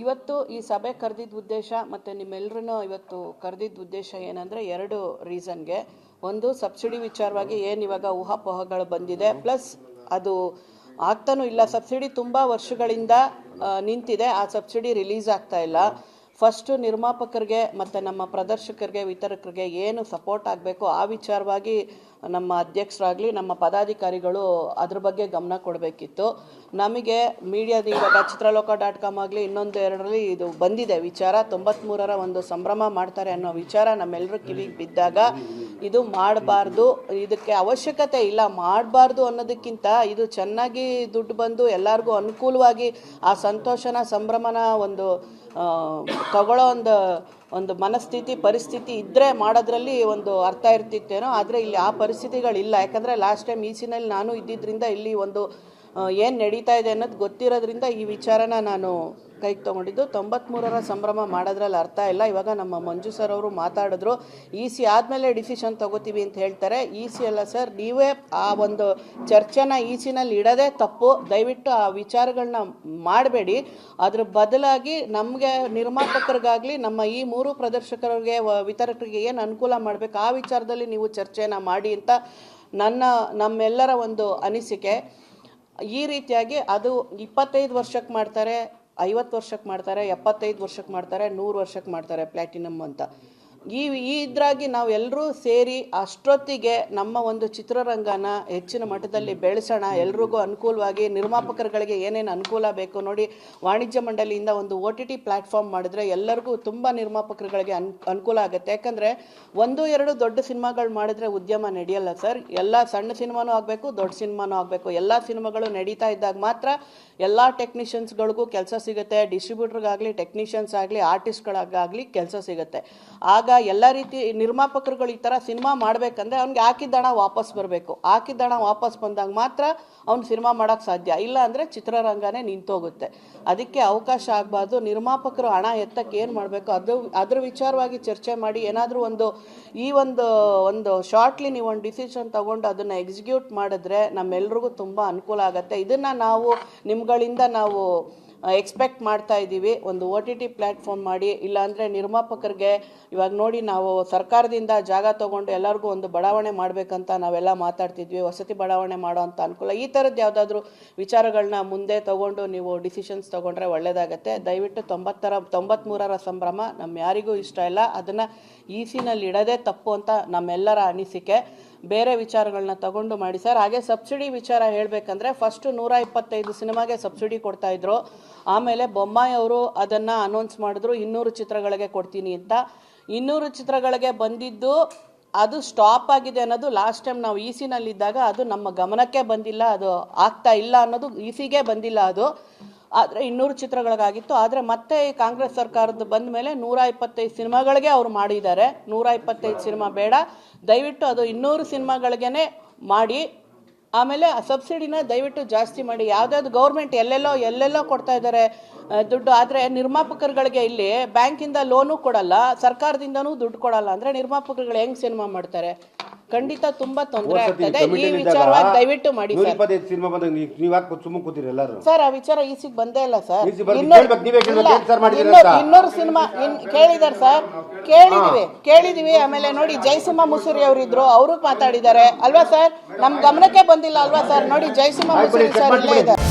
ಇವತ್ತು ಈ ಸಭೆ ಕರೆದಿದ್ದ ಉದ್ದೇಶ ಮತ್ತು ನಿಮ್ಮೆಲ್ಲರೂ ಇವತ್ತು ಕರೆದಿದ್ದ ಉದ್ದೇಶ ಏನಂದರೆ ಎರಡು ರೀಸನ್ಗೆ. ಒಂದು, ಸಬ್ಸಿಡಿ ವಿಚಾರವಾಗಿ ಏನು ಇವಾಗ ಊಹಾಪೋಹಗಳು ಬಂದಿದೆ, ಪ್ಲಸ್ ಅದು ಆಗ್ತಾನೂ ಇಲ್ಲ. ಸಬ್ಸಿಡಿ ತುಂಬ ವರ್ಷಗಳಿಂದ ನಿಂತಿದೆ, ಆ ಸಬ್ಸಿಡಿ ರಿಲೀಸ್ ಆಗ್ತಾ ಇಲ್ಲ. ಫಸ್ಟು ನಿರ್ಮಾಪಕರಿಗೆ ಮತ್ತು ನಮ್ಮ ಪ್ರದರ್ಶಕರಿಗೆ, ವಿತರಕರಿಗೆ ಏನು ಸಪೋರ್ಟ್ ಆಗಬೇಕು ಆ ವಿಚಾರವಾಗಿ ನಮ್ಮ ಅಧ್ಯಕ್ಷರಾಗಲಿ ನಮ್ಮ ಪದಾಧಿಕಾರಿಗಳು ಅದ್ರ ಬಗ್ಗೆ ಗಮನ ಕೊಡಬೇಕಿತ್ತು. ನಮಗೆ ಮೀಡಿಯಾದ ಇವಾಗ ಚಿತ್ರಲೋಕ.com ಆಗಲಿ ಇನ್ನೊಂದು ಎರಡರಲ್ಲಿ ಇದು ಬಂದಿದೆ ವಿಚಾರ. 93ರ ಒಂದು ಸಂಭ್ರಮ ಮಾಡ್ತಾರೆ ಅನ್ನೋ ವಿಚಾರ ನಮ್ಮೆಲ್ಲರೂ ಕಿವಿಗೆ ಬಿದ್ದಾಗ ಇದು ಮಾಡಬಾರ್ದು, ಇದಕ್ಕೆ ಅವಶ್ಯಕತೆ ಇಲ್ಲ, ಮಾಡಬಾರ್ದು ಅನ್ನೋದಕ್ಕಿಂತ ಇದು ಚೆನ್ನಾಗಿ ದುಡ್ಡು ಬಂದು ಎಲ್ಲರಿಗೂ ಅನುಕೂಲವಾಗಿ ಆ ಸಂತೋಷನ ಸಂಭ್ರಮನ ಒಂದು ತಗೊಳ್ಳೋ ಒಂದು ಮನಸ್ಥಿತಿ ಪರಿಸ್ಥಿತಿ ಇದ್ದರೆ ಮಾಡೋದ್ರಲ್ಲಿ ಒಂದು ಅರ್ಥ ಇರ್ತಿತ್ತೇನೋ. ಆದರೆ ಇಲ್ಲಿ ಆ ಪರಿಸ್ಥಿತಿಗಳಿಲ್ಲ. ಯಾಕಂದರೆ ಲಾಸ್ಟ್ ಟೈಮ್ ಈಸಿನಲ್ಲಿ ನಾನು ಇದ್ದಿದ್ದರಿಂದ ಇಲ್ಲಿ ಒಂದು ಏನು ನಡೀತಾ ಇದೆ ಅನ್ನೋದು ಗೊತ್ತಿರೋದ್ರಿಂದ ಈ ವಿಚಾರನ ನಾನು ಕೈಗೆ ತೊಗೊಂಡಿದ್ದು. 93ರ ಸಂಭ್ರಮ ಮಾಡೋದ್ರಲ್ಲಿ ಅರ್ಥ ಇಲ್ಲ. ಇವಾಗ ನಮ್ಮ ಮಂಜು ಸರ್ ಅವರು ಮಾತಾಡಿದ್ರು, EC ಆದಮೇಲೆ ಡಿಸಿಷನ್ ತೊಗೋತೀವಿ ಅಂತ ಹೇಳ್ತಾರೆ. EC ಅಲ್ಲ ಸರ್, ನೀವೇ ಆ ಒಂದು ಚರ್ಚೆನ ECನಲ್ಲಿ ಇಡೋದೇ ತಪ್ಪು. ದಯವಿಟ್ಟು ಆ ವಿಚಾರಗಳನ್ನ ಮಾಡಬೇಡಿ. ಅದ್ರ ಬದಲಾಗಿ ನಮಗೆ ನಿರ್ಮಾಪಕರಿಗಾಗಲಿ ನಮ್ಮ ಈ 3 ಪ್ರದರ್ಶಕರಿಗೆ ವಿತರಕರಿಗೆ ಏನು ಅನುಕೂಲ ಮಾಡಬೇಕು ಆ ವಿಚಾರದಲ್ಲಿ ನೀವು ಚರ್ಚೆನ ಮಾಡಿ ಅಂತ ನಮ್ಮೆಲ್ಲರ ಒಂದು ಅನಿಸಿಕೆ. ಈ ರೀತಿಯಾಗಿ ಅದು 25 ವರ್ಷಕ್ಕೆ ಮಾಡ್ತಾರೆ, 50 ವರ್ಷಕ್ಕೆ ಮಾಡ್ತಾರೆ, 75 ವರ್ಷಕ್ಕೆ ಮಾಡ್ತಾರೆ, 100 ವರ್ಷಕ್ಕೆ ಮಾಡ್ತಾರೆ ಪ್ಲ್ಯಾಟಿನಮ್ ಅಂತ. ಇದ್ರಾಗಿ ನಾವೆಲ್ಲರೂ ಸೇರಿ ಅಷ್ಟೊತ್ತಿಗೆ ನಮ್ಮ ಒಂದು ಚಿತ್ರರಂಗನ ಹೆಚ್ಚಿನ ಮಟ್ಟದಲ್ಲಿ ಬೆಳೆಸೋಣ. ಎಲ್ರಿಗೂ ಅನುಕೂಲವಾಗಿ, ನಿರ್ಮಾಪಕರುಗಳಿಗೆ ಏನೇನು ಅನುಕೂಲ ಬೇಕು ನೋಡಿ. ವಾಣಿಜ್ಯ ಮಂಡಳಿಯಿಂದ ಒಂದು OTT ಪ್ಲ್ಯಾಟ್ಫಾರ್ಮ್ ಮಾಡಿದ್ರೆ ಎಲ್ಲರಿಗೂ ತುಂಬ ನಿರ್ಮಾಪಕರುಗಳಿಗೆ ಅನುಕೂಲ ಆಗುತ್ತೆ. ಯಾಕಂದರೆ 1-2 ದೊಡ್ಡ ಸಿನಿಮಾಗಳು ಮಾಡಿದ್ರೆ ಉದ್ಯಮ ನಡೆಯಲ್ಲ ಸರ್. ಎಲ್ಲ ಸಣ್ಣ ಸಿನಿಮಾನೂ ಆಗಬೇಕು, ದೊಡ್ಡ ಸಿನಿಮಾನೂ ಆಗಬೇಕು. ಎಲ್ಲ ಸಿನಿಮಾಗಳು ನಡೀತಾ ಇದ್ದಾಗ ಮಾತ್ರ ಎಲ್ಲ ಟೆಕ್ನಿಷಿಯನ್ಸ್ಗಳಿಗೂ ಕೆಲಸ ಸಿಗುತ್ತೆ. ಡಿಸ್ಟ್ರಿಬ್ಯೂಟರ್ಗಾಗಲಿ, ಟೆಕ್ನಿಷಿಯನ್ಸ್ ಆಗಲಿ, ಆರ್ಟಿಸ್ಟ್ಗಳಾಗಲಿ ಕೆಲಸ ಸಿಗುತ್ತೆ. ಆಗ ಎಲ್ಲ ರೀತಿ ನಿರ್ಮಾಪಕರುಗಳು ಈ ಥರ ಸಿನಿಮಾ ಮಾಡಬೇಕಂದ್ರೆ ಅವ್ನಿಗೆ ಹಾಕಿದ್ದ ಹಣ ವಾಪಸ್ ಬರಬೇಕು. ಹಾಕಿದ್ದ ಹಣ ವಾಪಸ್ ಬಂದಾಗ ಮಾತ್ರ ಅವ್ನು ಸಿನಿಮಾ ಮಾಡೋಕ್ಕೆ ಸಾಧ್ಯ. ಇಲ್ಲ ಅಂದರೆ ಚಿತ್ರರಂಗನೇ ನಿಂತೋಗುತ್ತೆ. ಅದಕ್ಕೆ ಅವಕಾಶ ಆಗಬಾರ್ದು. ನಿರ್ಮಾಪಕರು ಹಣ ಎತ್ತಕ್ಕೆ ಏನು ಮಾಡಬೇಕು ಅದ್ರ ವಿಚಾರವಾಗಿ ಚರ್ಚೆ ಮಾಡಿ ಏನಾದರೂ ಒಂದು ಶಾರ್ಟ್ಲಿ ನೀವು ಒಂದು ಡಿಸಿಷನ್ ತೊಗೊಂಡು ಅದನ್ನು ಎಕ್ಸಿಕ್ಯೂಟ್ ಮಾಡಿದ್ರೆ ನಮ್ಮೆಲ್ರಿಗೂ ತುಂಬ ಅನುಕೂಲ ಆಗುತ್ತೆ. ಇದನ್ನು ನಾವು ನಿಮ್ಗಳಿಂದ ನಾವು ಎಕ್ಸ್ಪೆಕ್ಟ್ ಮಾಡ್ತಾ ಇದ್ದೀವಿ. ಒಂದು OTT ಪ್ಲ್ಯಾಟ್ಫಾರ್ಮ್ ಮಾಡಿ, ಇಲ್ಲಾಂದರೆ ನಿರ್ಮಾಪಕರಿಗೆ ಇವಾಗ ನೋಡಿ, ನಾವು ಸರ್ಕಾರದಿಂದ ಜಾಗ ತೊಗೊಂಡು ಎಲ್ಲರಿಗೂ ಒಂದು ಬಡಾವಣೆ ಮಾಡಬೇಕಂತ ನಾವೆಲ್ಲ ಮಾತಾಡ್ತಿದ್ವಿ. ವಸತಿ ಬಡಾವಣೆ ಮಾಡೋ ಅಂಥ ಅನುಕೂಲ, ಈ ಥರದ್ದು ಯಾವುದಾದ್ರೂ ವಿಚಾರಗಳನ್ನ ಮುಂದೆ ತೊಗೊಂಡು ನೀವು ಡಿಸಿಷನ್ಸ್ ತೊಗೊಂಡ್ರೆ ಒಳ್ಳೆಯದಾಗತ್ತೆ. ದಯವಿಟ್ಟು 93ರ ಸಂಭ್ರಮ ನಮ್ಮ ಯಾರಿಗೂ ಇಷ್ಟ ಇಲ್ಲ. ಅದನ್ನು ECನಲ್ಲಿ ಇಡೋದೇ ತಪ್ಪು ಅಂತ ನಮ್ಮೆಲ್ಲರ ಅನಿಸಿಕೆ. ಬೇರೆ ವಿಚಾರಗಳನ್ನ ತಗೊಂಡು ಮಾಡಿ ಸರ್. ಹಾಗೆ ಸಬ್ಸಿಡಿ ವಿಚಾರ ಹೇಳಬೇಕಂದ್ರೆ ಫಸ್ಟು 125 ಸಿನಿಮಾಗೆ ಸಬ್ಸಿಡಿ ಕೊಡ್ತಾಯಿದ್ರು. ಆಮೇಲೆ ಬೊಮ್ಮಾಯಿ ಅವರು ಅದನ್ನು ಅನೌನ್ಸ್ ಮಾಡಿದ್ರು 200 ಚಿತ್ರಗಳಿಗೆ ಕೊಡ್ತೀನಿ ಅಂತ. 200 ಚಿತ್ರಗಳಿಗೆ ಬಂದಿದ್ದು ಅದು ಸ್ಟಾಪ್ ಆಗಿದೆ ಅನ್ನೋದು ಲಾಸ್ಟ್ ಟೈಮ್ ನಾವು ECನಲ್ಲಿದ್ದಾಗ ಅದು ನಮ್ಮ ಗಮನಕ್ಕೆ ಬಂದಿಲ್ಲ. ಅದು ಆಗ್ತಾ ಇಲ್ಲ ಅನ್ನೋದು ECಗೆ ಬಂದಿಲ್ಲ. ಅದು ಆದರೆ 200 ಚಿತ್ರಗಳಿಗಾಗಿತ್ತು. ಆದರೆ ಮತ್ತೆ ಈ ಕಾಂಗ್ರೆಸ್ ಸರ್ಕಾರದ ಬಂದ ಮೇಲೆ 125 ಸಿನಿಮಾಗಳಿಗೆ ಅವ್ರು ಮಾಡಿದ್ದಾರೆ. 125 ಸಿನಿಮಾ ಬೇಡ, ದಯವಿಟ್ಟು ಅದು 200 ಸಿನಿಮಾಗಳಿಗೇ ಮಾಡಿ. ಆಮೇಲೆ ಆ ಸಬ್ಸಿಡಿನ ದಯವಿಟ್ಟು ಜಾಸ್ತಿ ಮಾಡಿ. ಯಾವುದಾದ್ರು ಗೌರ್ಮೆಂಟ್ ಎಲ್ಲೆಲ್ಲೋ ಕೊಡ್ತಾ ಇದ್ದಾರೆ ದುಡ್ಡು. ಆದರೆ ನಿರ್ಮಾಪಕರುಗಳಿಗೆ ಇಲ್ಲಿ ಬ್ಯಾಂಕಿಂದ ಲೋನು ಕೊಡಲ್ಲ, ಸರ್ಕಾರದಿಂದನೂ ದುಡ್ಡು ಕೊಡಲ್ಲ. ಅಂದರೆ ನಿರ್ಮಾಪಕರುಗಳು ಹೆಂಗೆ ಸಿನಿಮಾ ಮಾಡ್ತಾರೆ? ಖಂಡಿತ ತುಂಬಾ ತೊಂದರೆ ಆಗ್ತದೆ. ಈ ವಿಚಾರವಾಗಿ ದಯವಿಟ್ಟು ಮಾಡಿ ಸರ್. ಸರ್, ಆ ವಿಚಾರ ECಗೆ ಬಂದೇ ಇಲ್ಲ ಸರ್. 200 ಸಿನಿಮಾ ಕೇಳಿದಾರೆ ಸರ್, ಕೇಳಿದೀವಿ. ಆಮೇಲೆ ನೋಡಿ, ಜಯಸಿಂಹ ಮುಸುರಿ ಅವರಿದ್ರು, ಅವರು ಮಾತಾಡಿದ್ದಾರೆ ಅಲ್ವಾ ಸರ್? ನಮ್ ಗಮನಕ್ಕೆ ಬಂದಿಲ್ಲ ಅಲ್ವಾ ಸರ್? ನೋಡಿ, ಜಯಸಿಂಹ ಮುಸುರಿ ಸರ್ ಇಲ್ಲೇ ಇದ್ದಾರೆ.